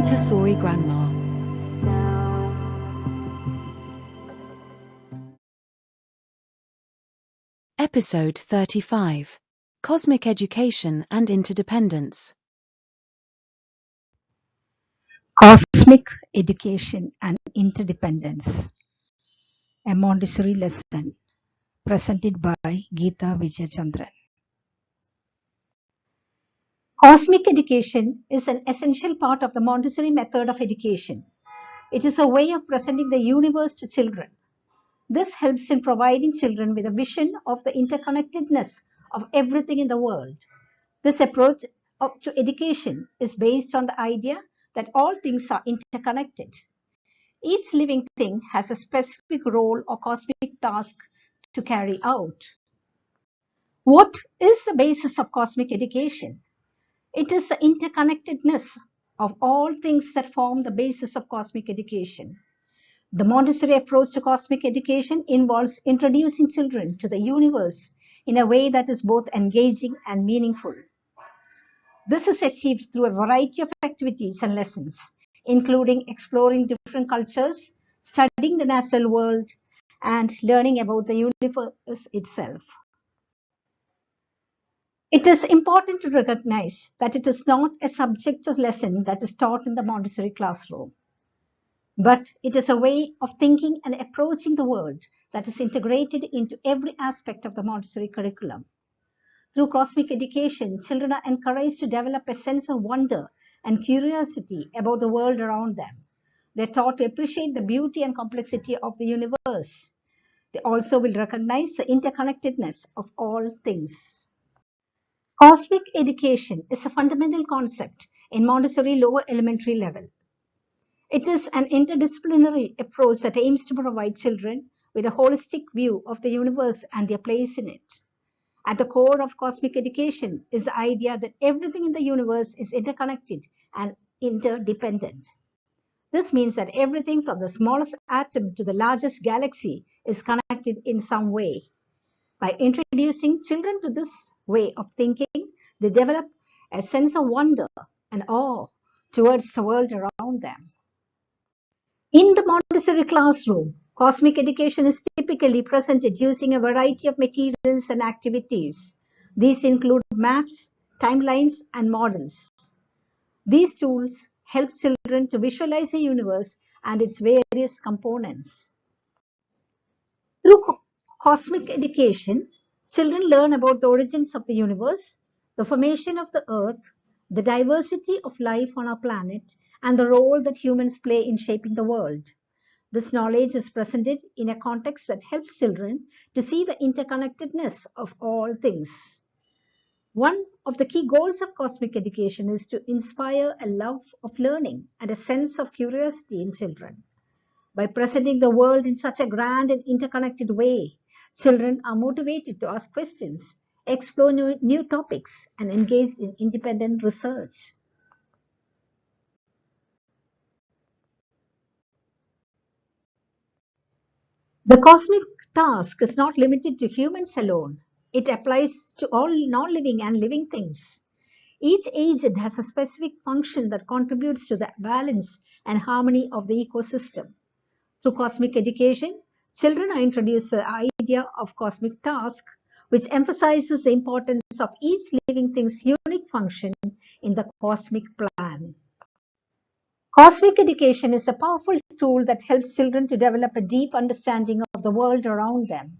Montessori Grandma. Episode 35. Cosmic Education and Interdependence. Cosmic Education and Interdependence, a Montessori lesson presented by Geeta Vijayachandran. Cosmic education is an essential part of the Montessori method of education. It is a way of presenting the universe to children. This helps in providing children with a vision of the interconnectedness of everything in the world. This approach to education is based on the idea that all things are interconnected. Each living thing has a specific role or cosmic task to carry out. What is the basis of cosmic education? It is the interconnectedness of all things that form the basis of cosmic education. The Montessori approach to cosmic education involves introducing children to the universe in a way that is both engaging and meaningful. This is achieved through a variety of activities and lessons, including exploring different cultures, studying the natural world, and learning about the universe itself. It is important to recognize that it is not a subjective lesson that is taught in the Montessori classroom, but it is a way of thinking and approaching the world that is integrated into every aspect of the Montessori curriculum. Through cosmic education, children are encouraged to develop a sense of wonder and curiosity about the world around them. They're taught to appreciate the beauty and complexity of the universe. They also will recognize the interconnectedness of all things. Cosmic education is a fundamental concept in Montessori lower elementary level. It is an interdisciplinary approach that aims to provide children with a holistic view of the universe and their place in it. At the core of cosmic education is the idea that everything in the universe is interconnected and interdependent. This means that everything from the smallest atom to the largest galaxy is connected in some way. By introducing children to this way of thinking, they develop a sense of wonder and awe towards the world around them. In the Montessori classroom, cosmic education is typically presented using a variety of materials and activities. These include maps, timelines, and models. These tools help children to visualize the universe and its various components. Through cosmic education, children learn about the origins of the universe, the formation of the earth, the diversity of life on our planet, and the role that humans play in shaping the world. This knowledge is presented in a context that helps children to see the interconnectedness of all things. One of the key goals of cosmic education is to inspire a love of learning and a sense of curiosity in children. By presenting the world in such a grand and interconnected way, children are motivated to ask questions, explore new topics, and engage in independent research. The cosmic task is not limited to humans alone. It applies to all non-living and living things. Each agent has a specific function that contributes to the balance and harmony of the ecosystem. Through cosmic education, children are introduced to the idea of cosmic task, which emphasizes the importance of each living thing's unique function in the cosmic plan. Cosmic education is a powerful tool that helps children to develop a deep understanding of the world around them.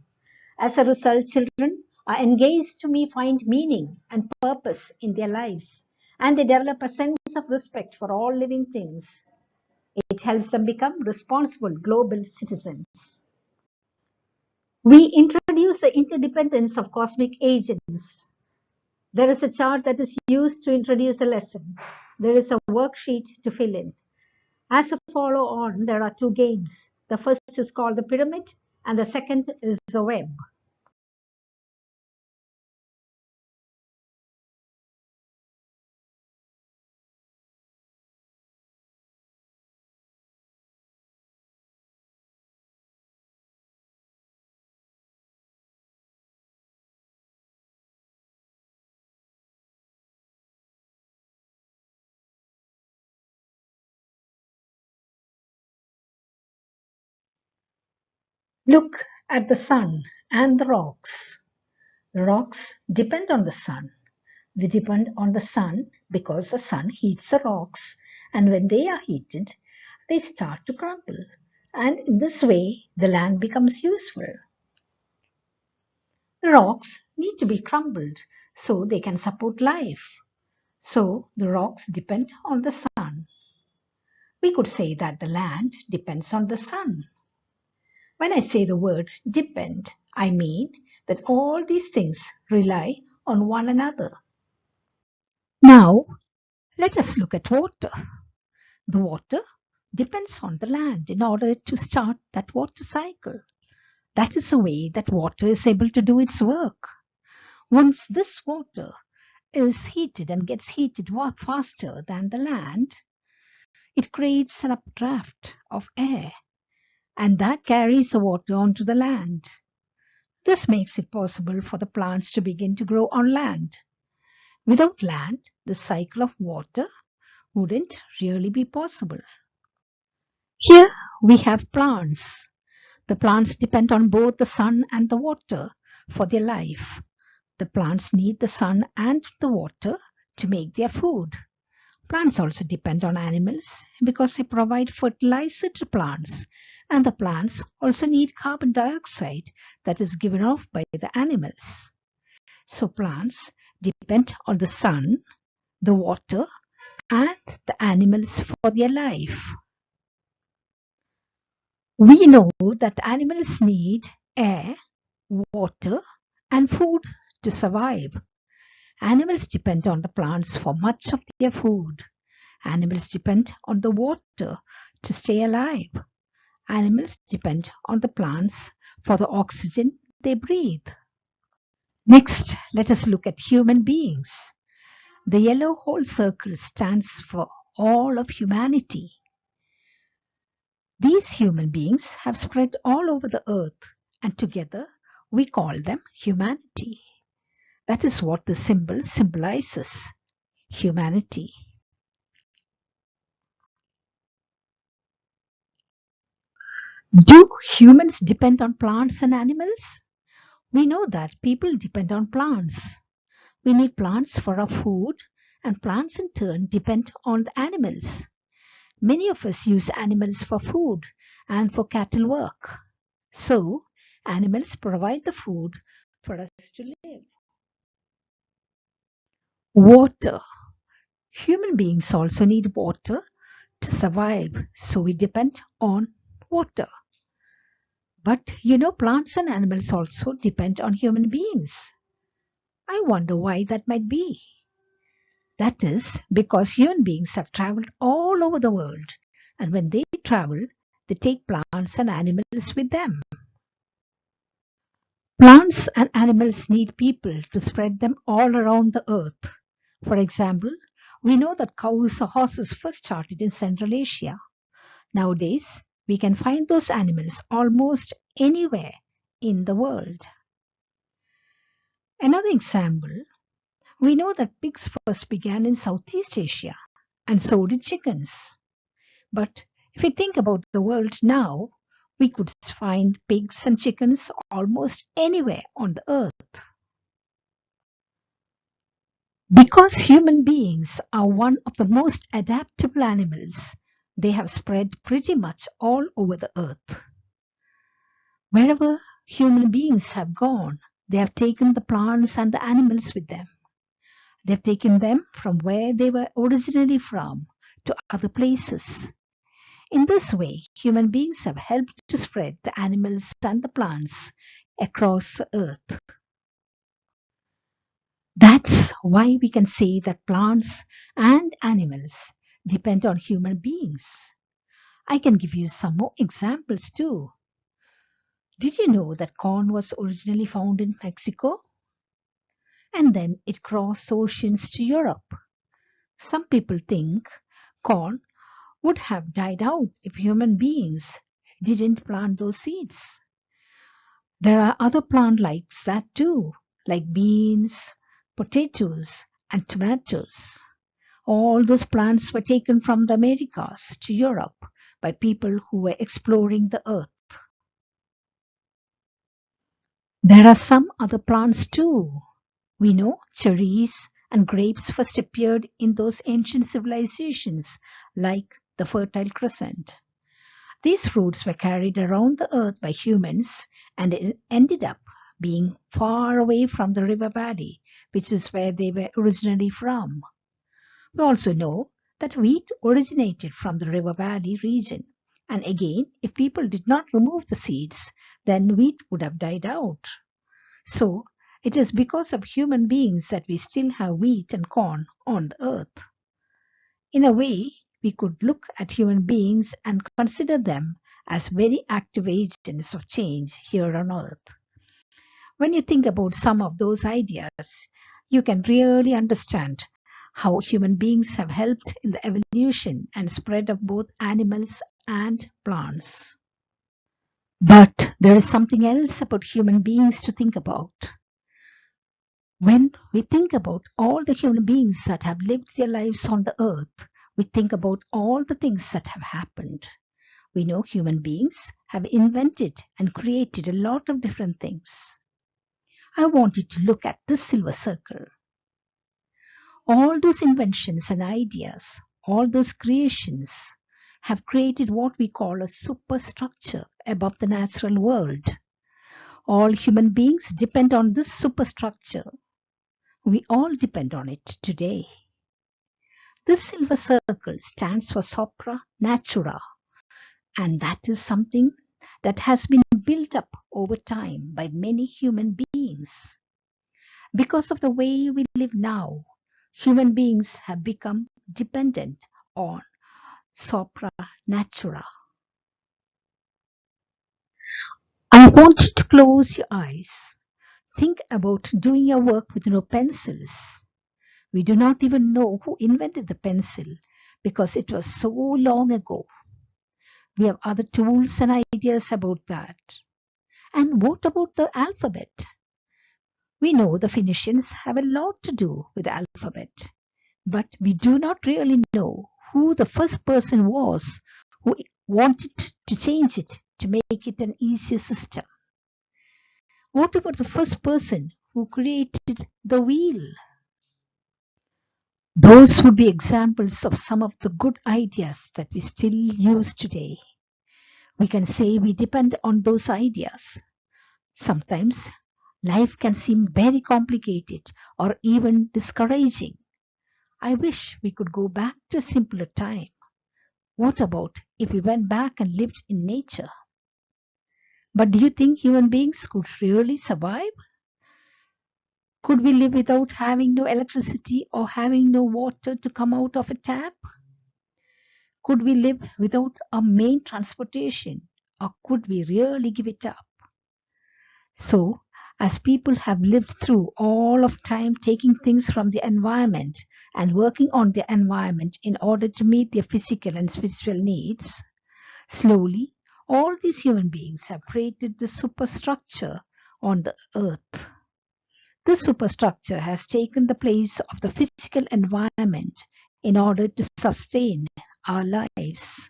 As a result, children are engaged to find meaning and purpose in their lives, and they develop a sense of respect for all living things. It helps them become responsible global citizens. We introduce the interdependence of cosmic agents. There is a chart that is used to introduce a lesson. There is a worksheet to fill in. As a follow on, there are two games. The first is called the pyramid, and the second is the web. Look at the sun and the rocks. The rocks depend on the sun. They depend on the sun because the sun heats the rocks, and when they are heated, they start to crumble. And in this way, the land becomes useful. The rocks need to be crumbled so they can support life. So the rocks depend on the sun. We could say that the land depends on the sun. When I say the word depend, I mean that all these things rely on one another. Now, let us look at water. The water depends on the land in order to start that water cycle. That is the way that water is able to do its work. Once this water is heated and gets heated faster than the land, it creates an updraft of air, and that carries the water onto the land. This makes it possible for the plants to begin to grow on land. Without land, the cycle of water wouldn't really be possible. Here we have plants. The plants depend on both the sun and the water for their life. The plants need the sun and the water to make their food. Plants also depend on animals because they provide fertilizer to plants, and the plants also need carbon dioxide that is given off by the animals. So plants depend on the sun, the water, and the animals for their life. We know that animals need air, water, and food to survive. Animals depend on the plants for much of their food. Animals depend on the water to stay alive. Animals depend on the plants for the oxygen they breathe. Next, let us look at human beings. The yellow whole circle stands for all of humanity. These human beings have spread all over the earth, and together we call them humanity. That is what the symbol symbolizes, humanity. Do humans depend on plants and animals? We know that people depend on plants. We need plants for our food, and plants in turn depend on the animals. Many of us use animals for food and for cattle work. So, animals provide the food for us to live. Water. Human beings also need water to survive, so we depend on water. But plants and animals also depend on human beings. I wonder why that might be. That is because human beings have traveled all over the world, and when they travel, they take plants and animals with them. Plants and animals need people to spread them all around the earth. For example, we know that cows or horses first started in Central Asia. Nowadays, we can find those animals almost anywhere in the world. Another example, we know that pigs first began in Southeast Asia, and so did chickens. But if we think about the world now, we could find pigs and chickens almost anywhere on the earth. Because human beings are one of the most adaptable animals, they have spread pretty much all over the earth. Wherever human beings have gone, they have taken the plants and the animals with them. They have taken them from where they were originally from to other places. In this way, human beings have helped to spread the animals and the plants across the earth. That's why we can say that plants and animals depend on human beings. I can give you some more examples too. Did you know that corn was originally found in Mexico? And then it crossed oceans to Europe. Some people think corn would have died out if human beings didn't plant those seeds. There are other plants like that too, like beans, potatoes, and tomatoes. All those plants were taken from the Americas to Europe by people who were exploring the earth. There are some other plants too. We know cherries and grapes first appeared in those ancient civilizations like the Fertile Crescent. These fruits were carried around the earth by humans and it ended up being far away from the river valley, which is where they were originally from. We also know that wheat originated from the river valley region. And again, if people did not remove the seeds, then wheat would have died out. So, it is because of human beings that we still have wheat and corn on the earth. In a way, we could look at human beings and consider them as very active agents of change here on earth. When you think about some of those ideas, you can really understand how human beings have helped in the evolution and spread of both animals and plants. But there is something else about human beings to think about. When we think about all the human beings that have lived their lives on the earth, we think about all the things that have happened. We know human beings have invented and created a lot of different things. I want you to look at this silver circle. All those inventions and ideas, all those creations have created what we call a superstructure above the natural world. All human beings depend on this superstructure. We all depend on it today. This silver circle stands for Sopra Natura, and that is something that has been built up over time by many human beings. Because of the way we live now, human beings have become dependent on Sopra Natura. I want you to close your eyes. Think about doing your work with no pencils. We do not even know who invented the pencil because it was so long ago. We have other tools and ideas about that. And what about the alphabet? We know the Phoenicians have a lot to do with the alphabet, but we do not really know who the first person was who wanted to change it to make it an easier system. What about the first person who created the wheel? Those would be examples of some of the good ideas that we still use today. We can say we depend on those ideas. Sometimes life can seem very complicated or even discouraging. I wish we could go back to a simpler time. What about if we went back and lived in nature? But do you think human beings could really survive? Could we live without having no electricity or having no water to come out of a tap? Could we live without a main transportation, or could we really give it up? So, as people have lived through all of time taking things from the environment and working on the environment in order to meet their physical and spiritual needs, slowly all these human beings have created the superstructure on the earth. This superstructure has taken the place of the physical environment in order to sustain our lives.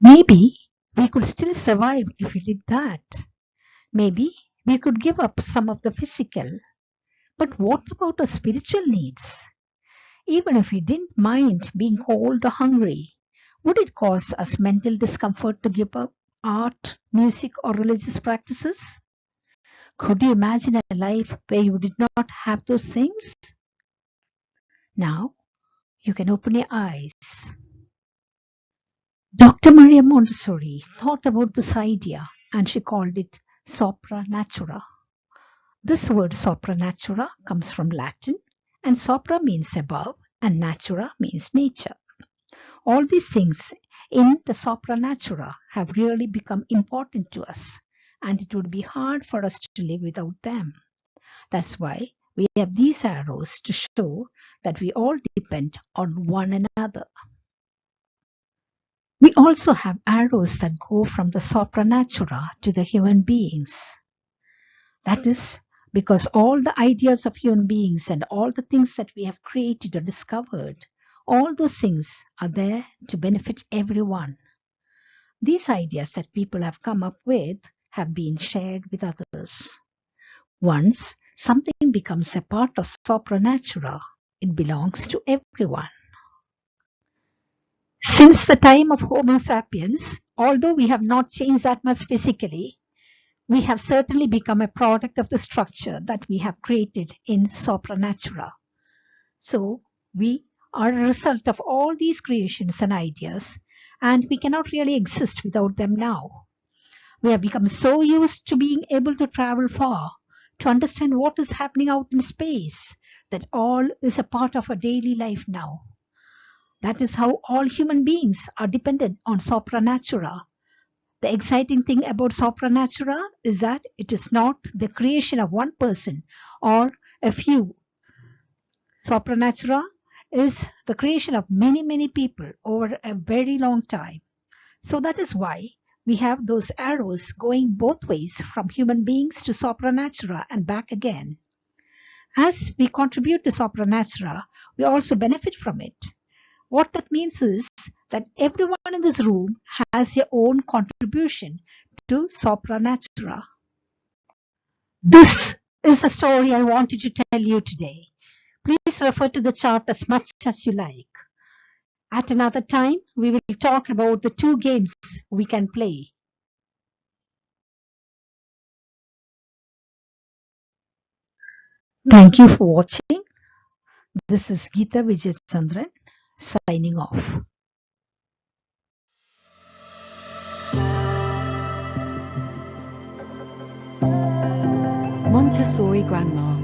Maybe we could still survive if we did that. Maybe we could give up some of the physical. But what about our spiritual needs? Even if we didn't mind being cold or hungry, would it cause us mental discomfort to give up art, music, or religious practices? Could you imagine a life where you did not have those things? Now you can open your eyes. Dr. Maria Montessori thought about this idea and she called it sopra natura. This word sopra natura comes from Latin, and sopra means above and natura means nature. All these things in the sopra natura have really become important to us, and it would be hard for us to live without them. That's why we have these arrows to show that we all depend on one another. We also have arrows that go from the sopra natura to the human beings. That is because all the ideas of human beings and all the things that we have created or discovered, all those things are there to benefit everyone. These ideas that people have come up with have been shared with others. Once something becomes a part of Sopranatura, it belongs to everyone. Since the time of Homo sapiens, although we have not changed that much physically, we have certainly become a product of the structure that we have created in Sopranatura. So we are a result of all these creations and ideas, and we cannot really exist without them now. We have become so used to being able to travel far, to understand what is happening out in space, that all is a part of our daily life now. That is how all human beings are dependent on Sopranatura. The exciting thing about Sopranatura is that it is not the creation of one person or a few. Sopranatura is the creation of many, many people over a very long time. So that is why we have those arrows going both ways from human beings to Sopranatura and back again. As we contribute to Sopranatura, we also benefit from it. What that means is that everyone in this room has their own contribution to Sopranatura. This is the story I wanted to tell you today. Please refer to the chart as much as you like. At another time, we will talk about the two games we can play. Thank you for watching. This is Geeta Vijaychandran signing off. Montessori Grandma.